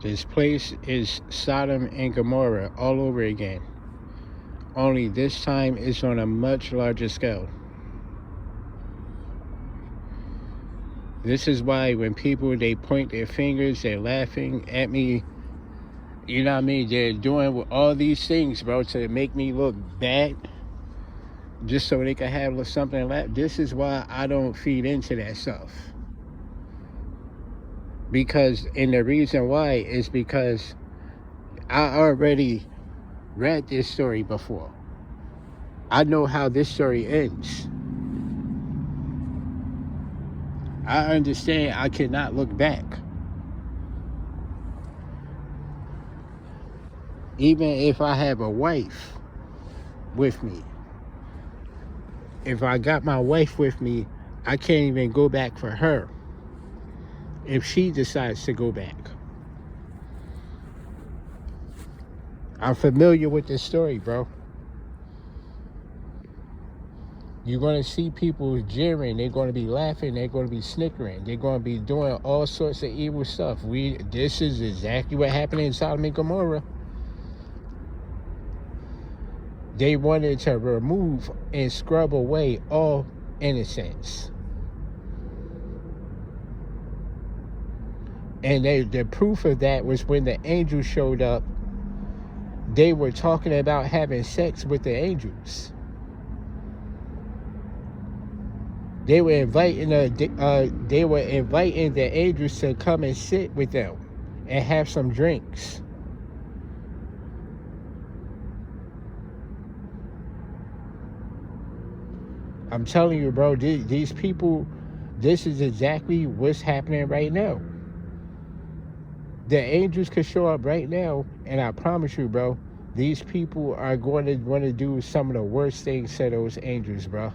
This place is Sodom and Gomorrah all over again. Only this time it's on a much larger scale. This is why when people, they point their fingers, they're laughing at me. You know what I mean? They're doing all these things, bro, to make me look bad, just so they can have something to laugh. This is why I don't feed into that stuff. And the reason why is because I already read this story before. I know how this story ends. I understand I cannot look back. Even if I have a wife with me, if I got my wife with me, I can't even go back for her if she decides to go back. I'm familiar with this story, bro. You're going to see people jeering. They're going to be laughing. They're going to be snickering. They're going to be doing all sorts of evil stuff. This is exactly what happened in Sodom and Gomorrah. They wanted to remove and scrub away all innocence. And the proof of that was when the angels showed up, they were talking about having sex with the angels. They were inviting the angels to come and sit with them and have some drinks. I'm telling you, bro, these people, this is exactly what's happening right now. The angels could show up right now, and I promise you, bro, these people are going to want to do some of the worst things to those angels, bro.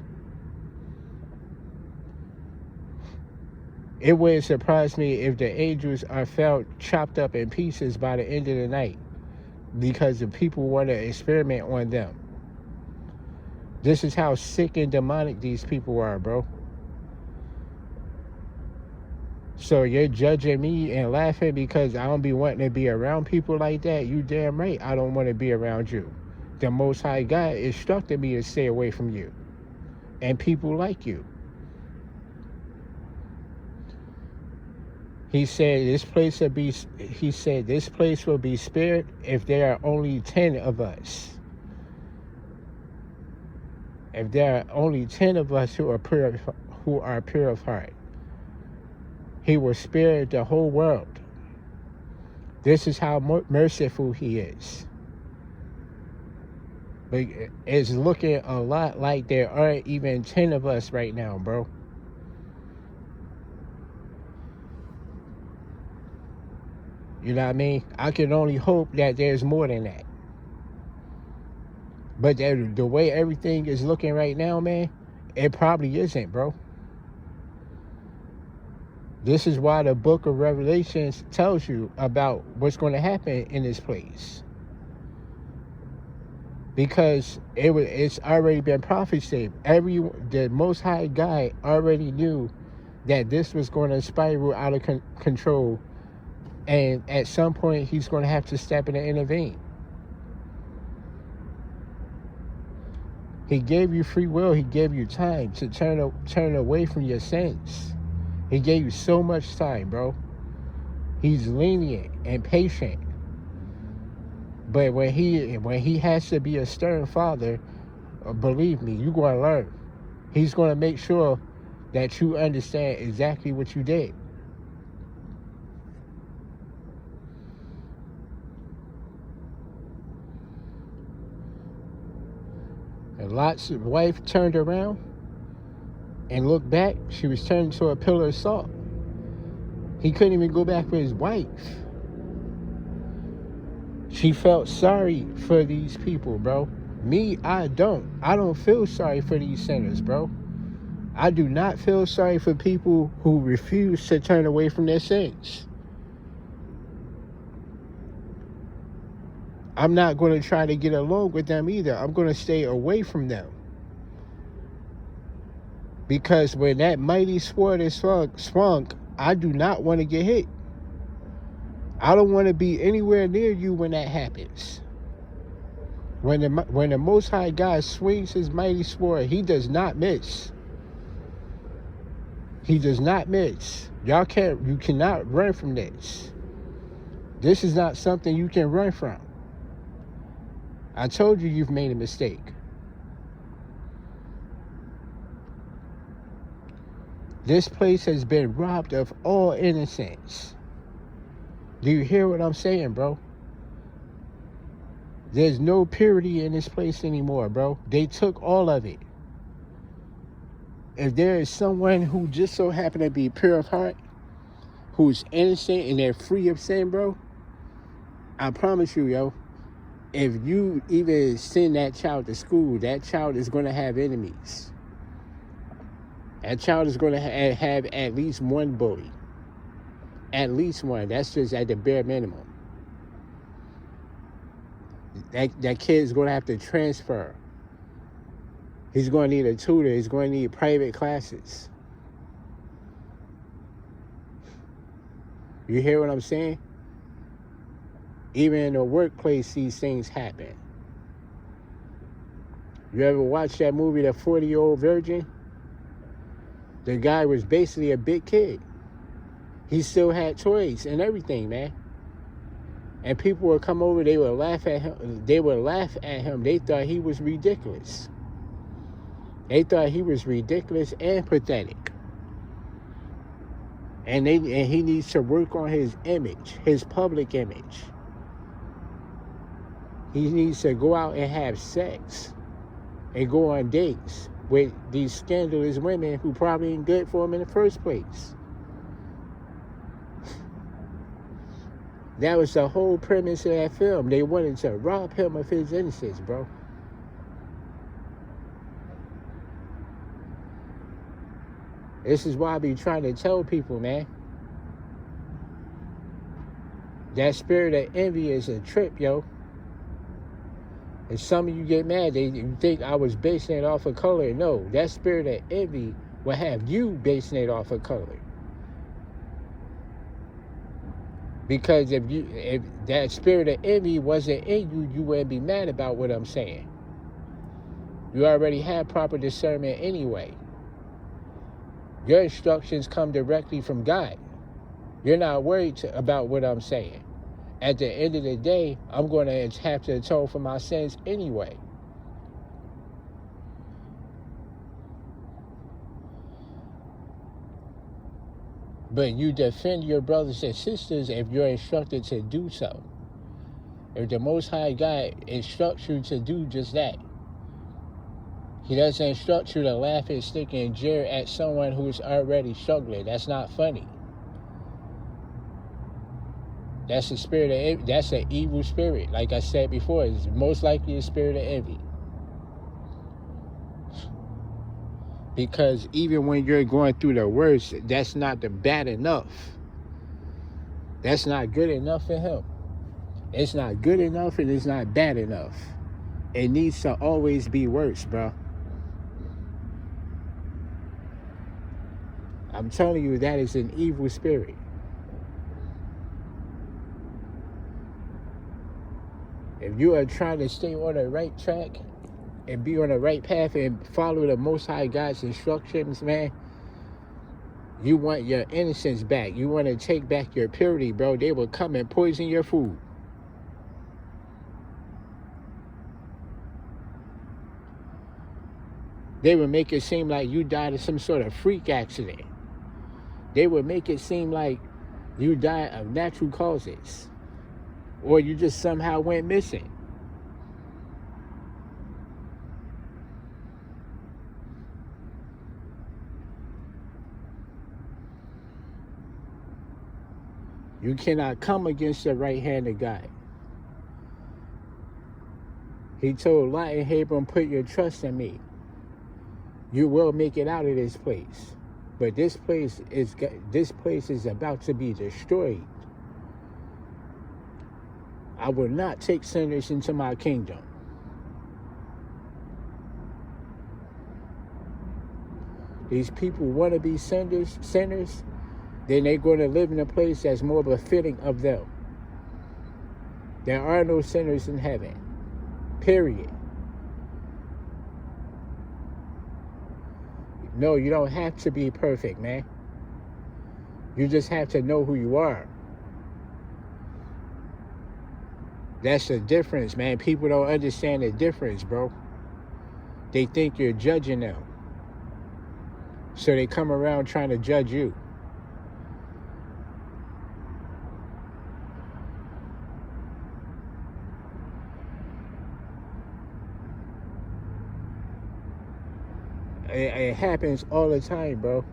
It wouldn't surprise me if the angels are found chopped up in pieces by the end of the night because the people want to experiment on them. This is how sick and demonic these people are, bro. So you're judging me and laughing because I don't be wanting to be around people like that? You damn right I don't want to be around you. The Most High God instructed me to stay away from you and people like you. He said this place will be spared if there are only 10 of us. If there are only 10 of us who are pure of heart, he will spare the whole world. This is how merciful he is. But it's looking a lot like there aren't even 10 of us right now, bro. You know what I mean? I can only hope that there's more than that. But the way everything is looking right now, man, it probably isn't, bro. This is why the book of Revelations tells you about what's going to happen in this place. Because it's already been prophesied. The Most High God already knew that this was going to spiral out of control. And at some point, he's going to have to step in and intervene. He gave you free will. He gave you time to turn away from your sins. He gave you so much time, bro. He's lenient and patient. But when he has to be a stern father, believe me, you're going to learn. He's going to make sure that you understand exactly what you did. And Lot's wife turned around and looked back. She was turned into a pillar of salt. He couldn't even go back for his wife. She felt sorry for these people, bro. Me, I don't. I don't feel sorry for these sinners, bro. I do not feel sorry for people who refuse to turn away from their sins. I'm not going to try to get along with them either. I'm going to stay away from them. Because when that mighty sword is swung, I do not want to get hit. I don't want to be anywhere near you when that happens. When the Most High God swings his mighty sword, he does not miss. He does not miss. You cannot run from this. This is not something you can run from. I told you you've made a mistake. This place has been robbed of all innocence. Do you hear what I'm saying, bro? There's no purity in this place anymore, bro. They took all of it. If there is someone who just so happened to be pure of heart, who's innocent and they're free of sin, bro, I promise you, yo, if you even send that child to school, that child is going to have enemies. That child is going to have at least one bully. At least one. That's just at the bare minimum. That kid is going to have to transfer. He's going to need a tutor. He's going to need private classes. You hear what I'm saying? Even in the workplace, these things happen. You ever watch that movie, The 40-Year-Old Virgin? The guy was basically a big kid. He still had toys and everything, man. And people would come over, they would laugh at him. They thought he was ridiculous. They thought he was ridiculous and pathetic. And he needs to work on his image, his public image. He needs to go out and have sex and go on dates with these scandalous women who probably ain't good for him in the first place. That was the whole premise of that film. They wanted to rob him of his innocence, bro. This is why I be trying to tell people, man. That spirit of envy is a trip, yo. And some of you get mad. You think I was basing it off of color. No, that spirit of envy will have you basing it off of color. Because if that spirit of envy wasn't in you, you wouldn't be mad about what I'm saying. You already have proper discernment anyway. Your instructions come directly from God. You're not worried about what I'm saying. At the end of the day, I'm going to have to atone for my sins anyway. But you defend your brothers and sisters if you're instructed to do so. If the Most High God instructs you to do just that. He doesn't instruct you to laugh and stick and jeer at someone who's already struggling. That's not funny. That's a spirit of envy. That's an evil spirit. Like I said before, it's most likely a spirit of envy. Because even when you're going through the worst, that's not the bad enough. That's not good enough for him. It's not good enough and it's not bad enough. It needs to always be worse, bro. I'm telling you, that is an evil spirit. If you are trying to stay on the right track and be on the right path and follow the Most High God's instructions, man, you want your innocence back. You want to take back your purity, bro. They will come and poison your food. They will make it seem like you died of some sort of freak accident. They will make it seem like you died of natural causes. Or you just somehow went missing. You cannot come against the right hand of God. He told Lot and Abram, put your trust in me. You will make it out of this place. But this place is about to be destroyed. I will not take sinners into my kingdom. These people want to be sinners, then they're going to live in a place that's more befitting of them. There are no sinners in heaven. Period. No, you don't have to be perfect, man. You just have to know who you are. That's the difference, man. People don't understand the difference, bro. They think you're judging them. So they come around trying to judge you. It happens all the time, bro.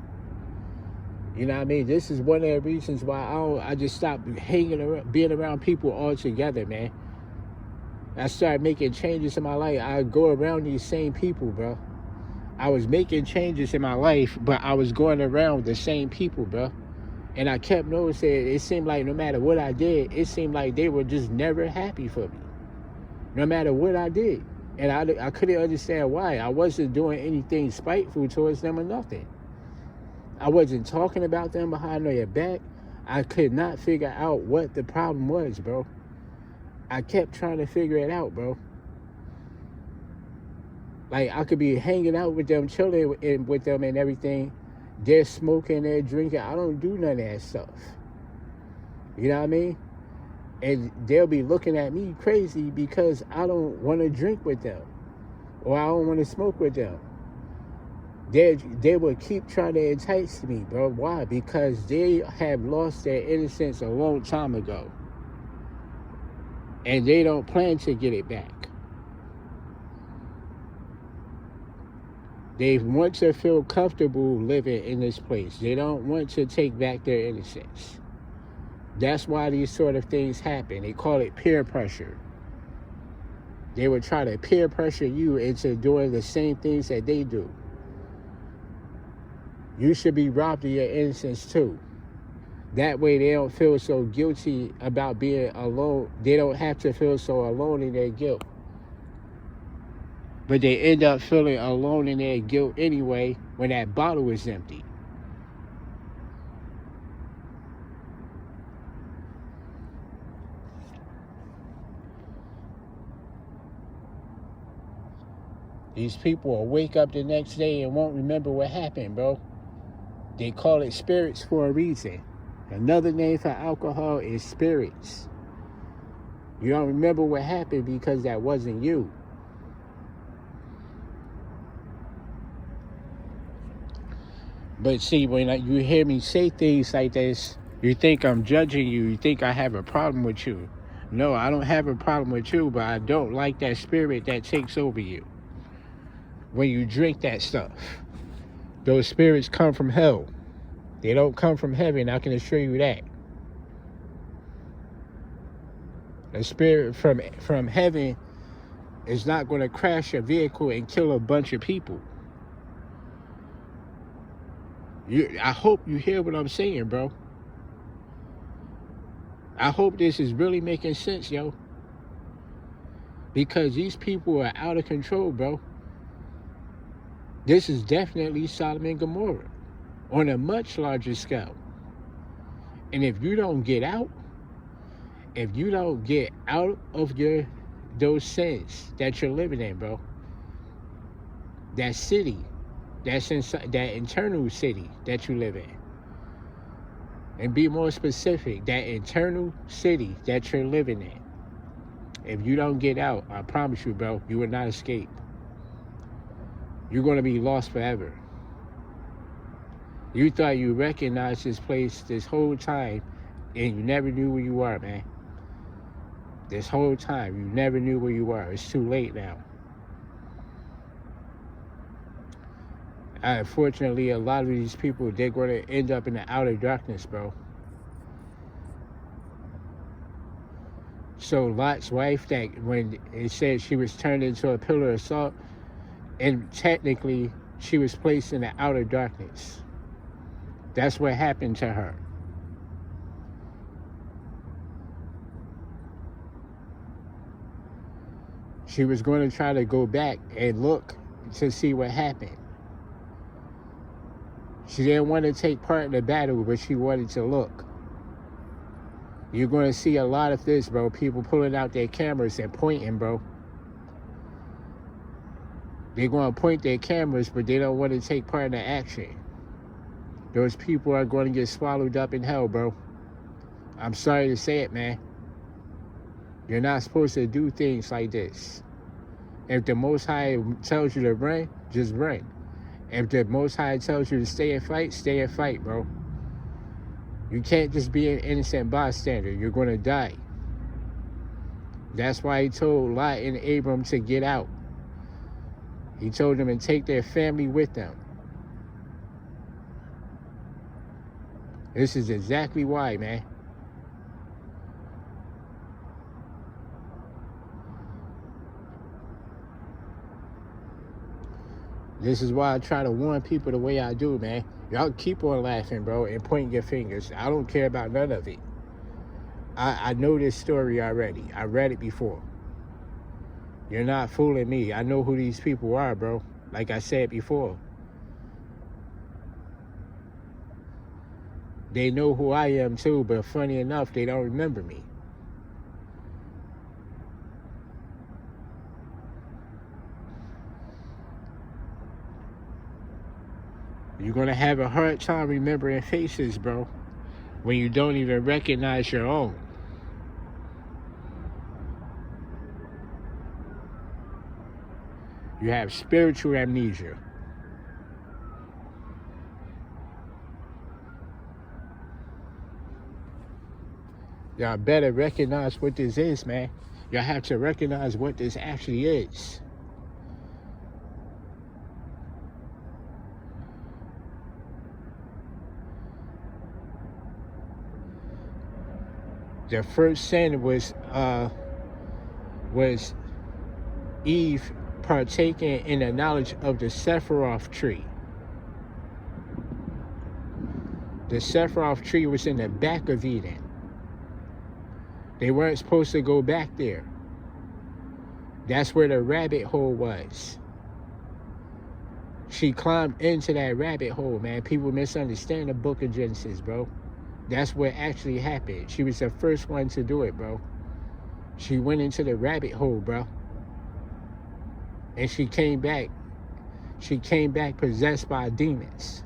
You know what I mean? This is one of the reasons why I just stopped hanging around, being around people altogether, man. I started making changes in my life. I go around these same people, bro. I was making changes in my life, but I was going around the same people, bro. And I kept noticing it seemed like no matter what I did, it seemed like they were just never happy for me. No matter what I did. And I couldn't understand why. I wasn't doing anything spiteful towards them or nothing. I wasn't talking about them behind their back. I could not figure out what the problem was, bro. I kept trying to figure it out, bro. Like, I could be hanging out with them, chilling with them and everything. They're smoking, they're drinking. I don't do none of that stuff. You know what I mean? And they'll be looking at me crazy because I don't want to drink with them. Or I don't want to smoke with them. They will keep trying to entice me, bro. Why? Because they have lost their innocence a long time ago. And they don't plan to get it back. They want to feel comfortable living in this place. They don't want to take back their innocence. That's why these sort of things happen. They call it peer pressure. They would try to peer pressure you into doing the same things that they do. You should be robbed of your innocence too. That way they don't feel so guilty about being alone. They don't have to feel so alone in their guilt. But they end up feeling alone in their guilt anyway when that bottle is empty. These people will wake up the next day and won't remember what happened, bro. They call it spirits for a reason. Another name for alcohol is spirits. You don't remember what happened because that wasn't you. But see, when you hear me say things like this, you think I'm judging you. You think I have a problem with you. No, I don't have a problem with you, but I don't like that spirit that takes over you. When you drink that stuff, those spirits come from hell. They don't come from heaven, I can assure you that. A spirit from heaven is not going to crash a vehicle and kill a bunch of people. I hope you hear what I'm saying, bro. I hope this is really making sense, yo. Because these people are out of control, bro. This is definitely Sodom and Gomorrah on a much larger scale. And if you don't get out, if you don't get out of those sins that you're living in, bro, that city, that's inside, that internal city that you live in, and be more specific, that internal city that you're living in, if you don't get out, I promise you, bro, you will not escape. You're going to be lost forever. You thought you recognized this place this whole time, and you never knew where you were, man. This whole time, you never knew where you were. It's too late now. Unfortunately, a lot of these people, they're going to end up in the outer darkness, bro. So Lot's wife, that when it said she was turned into a pillar of salt, and technically she was placed in the outer darkness. That's what happened to her. She was going to try to go back and look to see what happened. She didn't want to take part in the battle, but she wanted to look. You're going to see a lot of this, bro. People pulling out their cameras and pointing, bro. They're going to point their cameras, but they don't want to take part in the action. Those people are going to get swallowed up in hell, bro. I'm sorry to say it, man. You're not supposed to do things like this. If the Most High tells you to run, just run. If the Most High tells you to stay and fight, bro. You can't just be an innocent bystander. You're going to die. That's why he told Lot and Abram to get out. He told them to take their family with them. This is exactly why, man. This is why I try to warn people the way I do, man. Y'all keep on laughing, bro, and pointing your fingers. I don't care about none of it. I know this story already. I read it before. You're not fooling me. I know who these people are, bro. Like I said before. They know who I am too, but funny enough, they don't remember me. You're going to have a hard time remembering faces, bro, when you don't even recognize your own. You have spiritual amnesia. Y'all better recognize what this is, man. Y'all have to recognize what this actually is. The first sin was Eve partaking in the knowledge of the Sephiroth tree. The Sephiroth tree was in the back of Eden. They weren't supposed to go back there. That's where the rabbit hole was. She climbed into that rabbit hole, man. People misunderstand the book of Genesis, bro. That's what actually happened. She was the first one to do it, bro. She went into the rabbit hole, bro. And she came back. She came back possessed by demons.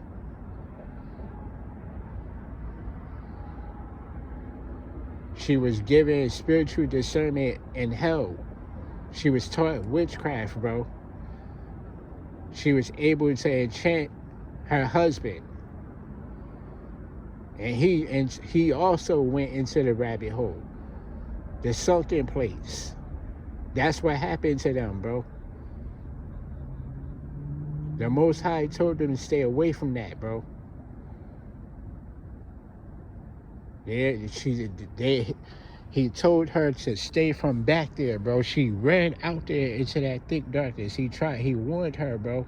She was given spiritual discernment in hell. She was taught witchcraft, bro. She was able to enchant her husband. And he also went into the rabbit hole. The sunken place. That's what happened to them, bro. The Most High told them to stay away from that, bro. He told her to stay from back there, bro. She ran out there into that thick darkness. He warned her, bro.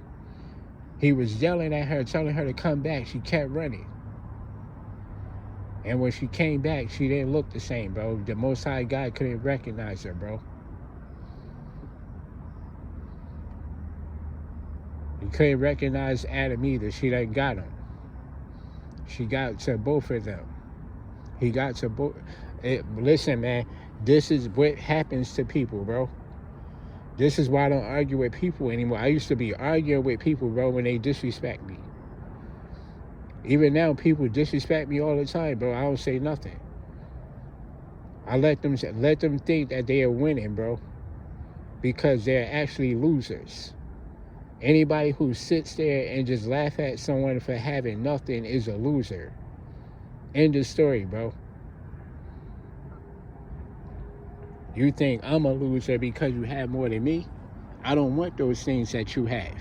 He was yelling at her, telling her to come back. She kept running. And when she came back, she didn't look the same, bro. The Most High God couldn't recognize her, bro. He couldn't recognize Adam either. She done got him. She got to both of them. He got to both. Listen, man, this is what happens to people, bro. This is why I don't argue with people anymore. I used to be arguing with people, bro, when they disrespect me. Even now, people disrespect me all the time, bro. I don't say nothing. I let them think that they are winning, bro, because they're actually losers. Anybody who sits there and just laugh at someone for having nothing is a loser. End of story, bro. You think I'm a loser because you have more than me? I don't want those things that you have.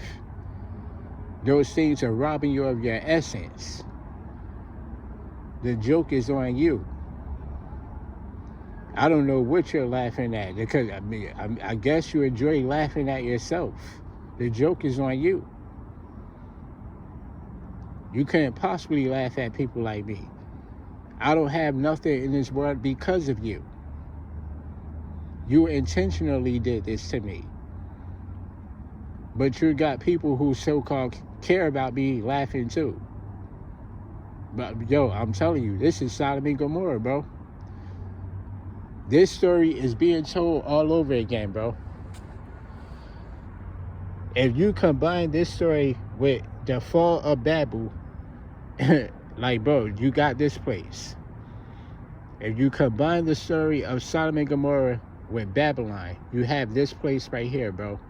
Those things are robbing you of your essence. The joke is on you. I don't know what you're laughing at, because I guess you enjoy laughing at yourself. The joke is on you. You can't possibly laugh at people like me. I don't have nothing in this world because of you. You intentionally did this to me. But you got people who so-called care about me laughing too. But yo, I'm telling you, this is Sodom and Gomorrah, bro. This story is being told all over again, bro. If you combine this story with the fall of Babel, like, bro, you got this place. If you combine the story of Sodom and Gomorrah with Babylon, you have this place right here, bro.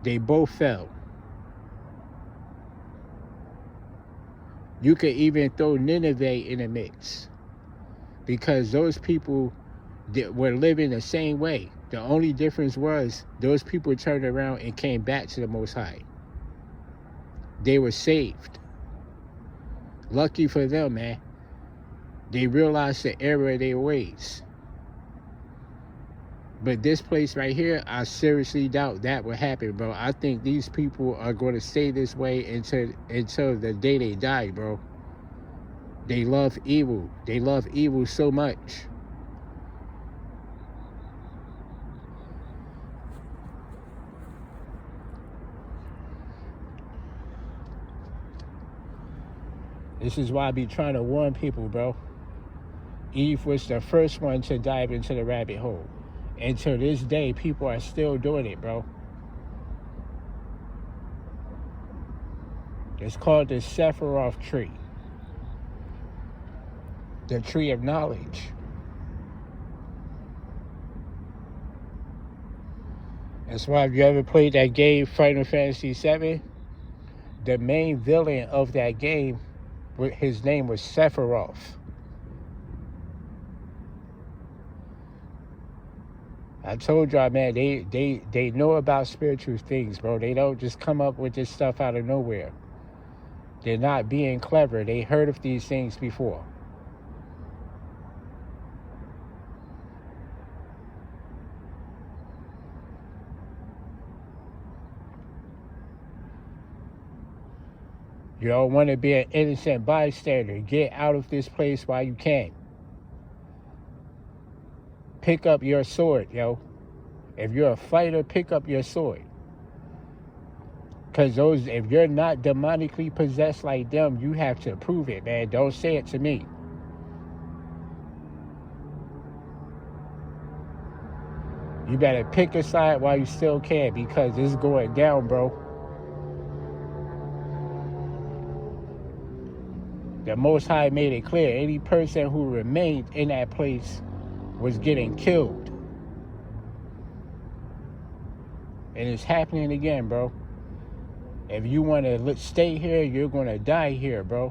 They both fell. You could even throw Nineveh in the mix, because those people were living the same way. The only difference was those people turned around and came back to the Most High. They were saved. Lucky for them, man. They realized the error of their ways. But this place right here, I seriously doubt that will happen, bro. I think these people are going to stay this way until the day they die, bro. They love evil. They love evil so much. This is why I be trying to warn people, bro. Eve was the first one to dive into the rabbit hole. And to this day, people are still doing it, bro. It's called the Sephiroth tree. The tree of knowledge. That's why if you ever played that game, Final Fantasy VII, the main villain of that game, his name was Sephiroth. I told y'all, man, they know about spiritual things, bro. They don't just come up with this stuff out of nowhere. They're not being clever. They heard of these things before. You don't want to be an innocent bystander. Get out of this place while you can. Pick up your sword, yo. If you're a fighter, pick up your sword. Because if you're not demonically possessed like them, you have to prove it, man. Don't say it to me. You better pick a side while you still can, because it's going down, bro. The Most High made it clear. Any person who remained in that place was getting killed. And it's happening again, bro. If you want to stay here, you're going to die here, bro.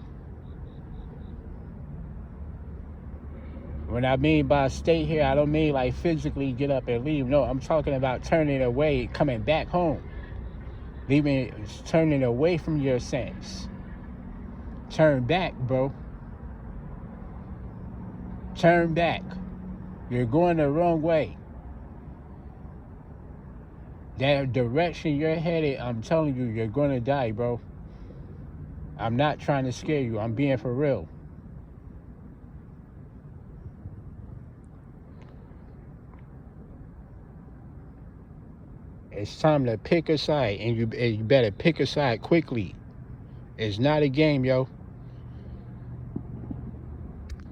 When I mean by stay here, I don't mean like physically get up and leave. No, I'm talking about turning away, coming back home. Turning away from your sins. Turn back, bro. Turn back. You're going the wrong way. That direction you're headed, I'm telling you, you're going to die, bro. I'm not trying to scare you. I'm being for real. It's time to pick a side, and you better pick a side quickly. It's not a game, yo.